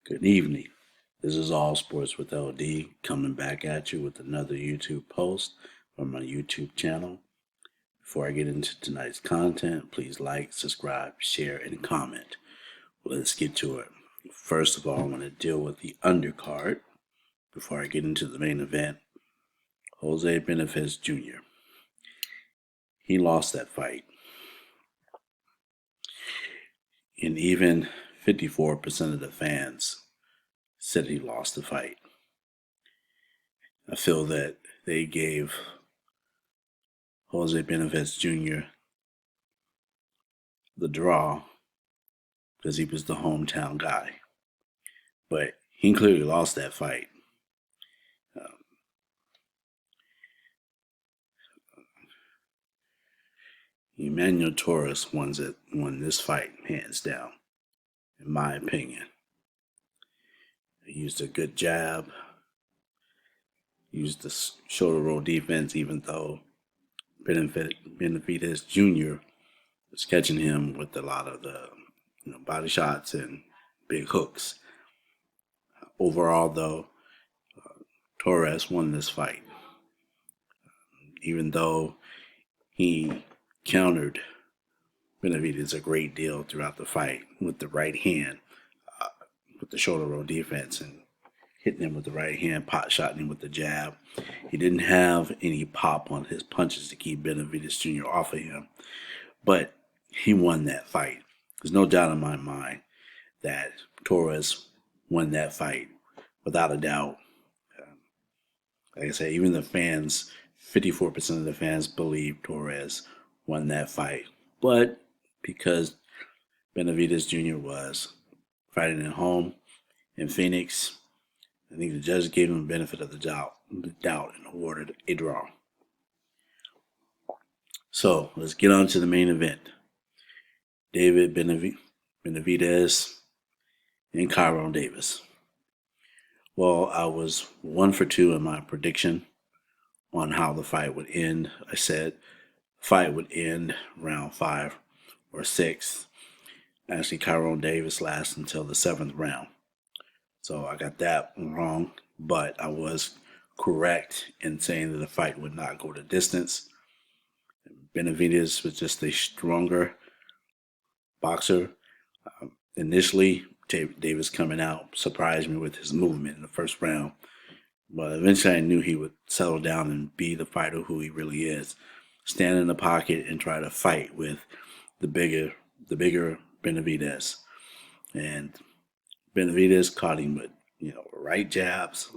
Good evening. This is All Sports with LD coming back at you with another YouTube post from my YouTube channel. Before I get into tonight's content, please like, subscribe, share, and comment. Let's get to it. First of all, I want to deal with the undercard before I get into the main event. Jose Benavidez Jr. He lost that fight. And even 54% of the fans said he lost the fight. I feel that they gave Jose Benavidez Jr. the draw because he was the hometown guy. But he clearly lost that fight. Emmanuel Torres won this fight hands down, in my opinion. He used a good jab, used the shoulder roll defense, even though Benavidez Jr. was catching him with a lot of the body shots and big hooks. Overall, though, Torres won this fight, even though he countered Benavidez a great deal throughout the fight with the right hand, with the shoulder roll defense, and hitting him with the right hand, pot shotting him with the jab. He didn't have any pop on his punches to keep Benavidez Jr. off of him, but he won that fight. There's no doubt in my mind that Torres won that fight without a doubt. Like I said, even the fans, 54% of the fans believe Torres won that fight. But because Benavidez Jr. was fighting at home in Phoenix, I think the judge gave him the benefit of the doubt and awarded a draw. So let's get on to the main event. David Benavidez and Kyron Davis. Well, I was 1 for 2 in my prediction on how the fight would end. I said the fight would end round 5 or 6. Actually, Kyron Davis lasts until the 7th round. So I got that wrong, but I was correct in saying that the fight would not go the distance. Benavidez was just a stronger boxer. Initially, Davis coming out surprised me with his movement in the first round, but eventually I knew he would settle down and be the fighter who he really is. Stand in the pocket and try to fight with the bigger Benavidez. And Benavidez caught him with, right jabs,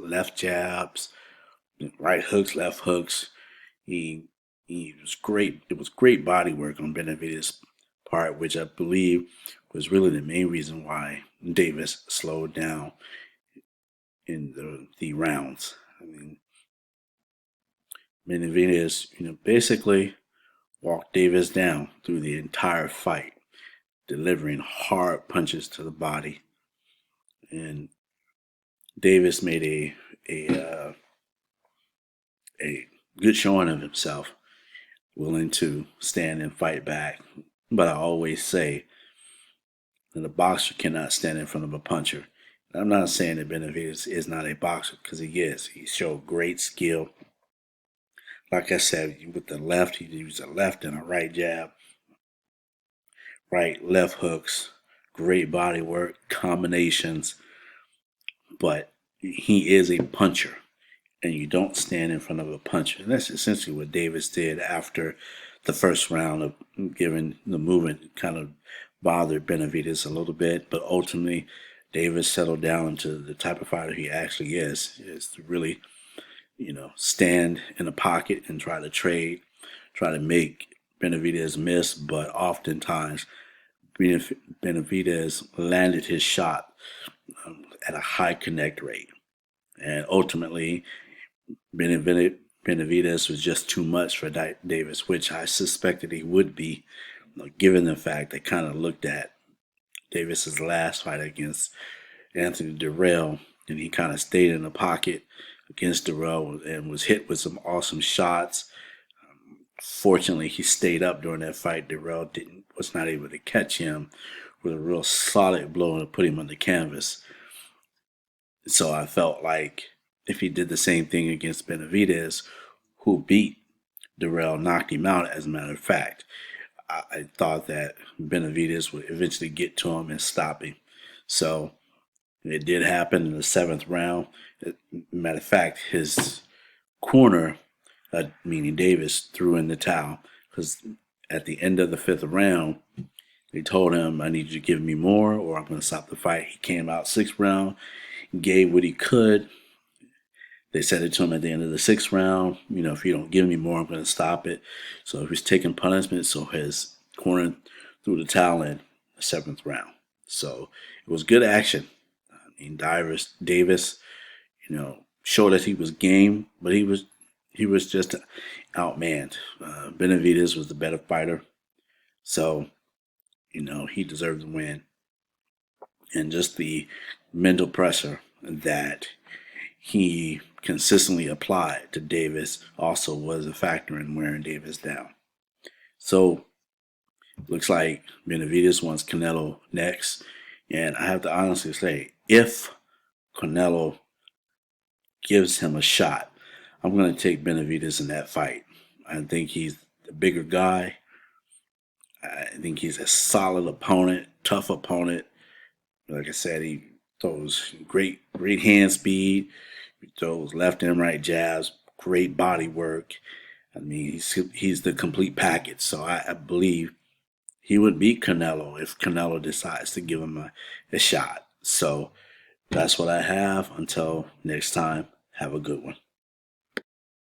right hooks, left hooks. He was great. It was great body work on Benavidez' part, which I believe was really the main reason why Davis slowed down in the rounds. I mean, Benavidez, basically walked Davis down through the entire fight, delivering hard punches to the body. And Davis made a good showing of himself, willing to stand and fight back. But I always say that a boxer cannot stand in front of a puncher. And I'm not saying that Benavidez is not a boxer, because he is. He showed great skill. Like I said, with the left, he used a left and a right jab, right, left hooks, great body work, combinations. But he is a puncher, and you don't stand in front of a puncher. And that's essentially what Davis did after the first round of giving the movement kind of bothered Benavidez a little bit. But ultimately, Davis settled down into the type of fighter he actually is to really, stand in a pocket and try to trade, try to make Benavidez miss. But oftentimes, Benavidez landed his shot at a high connect rate. And ultimately, Benavidez was just too much for Davis, which I suspected he would be, given the fact they kind of looked at Davis's last fight against Anthony Dirrell, and he kind of stayed in the pocket against Dirrell and was hit with some awesome shots. Fortunately, he stayed up during that fight. Dirrell was not able to catch him with a real solid blow and put him on the canvas. So I felt like if he did the same thing against Benavidez, who beat Darrell, knocked him out, as a matter of fact, I thought that Benavidez would eventually get to him and stop him. So it did happen in the seventh round. Matter of fact, his corner, meaning Davis, threw in the towel because at the end of the fifth round, they told him, I need you to give me more or I'm going to stop the fight. He came out sixth round, gave what he could. They said it to him at the end of the sixth round, if you don't give me more, I'm going to stop it. So he was taking punishment, so his corner threw the towel in the seventh round. So it was good action. I mean, Davis, showed that he was game, but he was just outmanned. Benavidez was the better fighter. So, he deserved the win. And just the mental pressure that he consistently applied to Davis also was a factor in wearing Davis down. So, looks like Benavidez wants Canelo next. And I have to honestly say, if Canelo gives him a shot, I'm going to take Benavidez in that fight. I think he's the bigger guy. I think he's a solid opponent, tough opponent. Like I said, he throws great hand speed. He throws left and right jabs, great body work. I mean, he's the complete package. So I believe he would beat Canelo if Canelo decides to give him a shot. So that's what I have. Until next time, have a good one.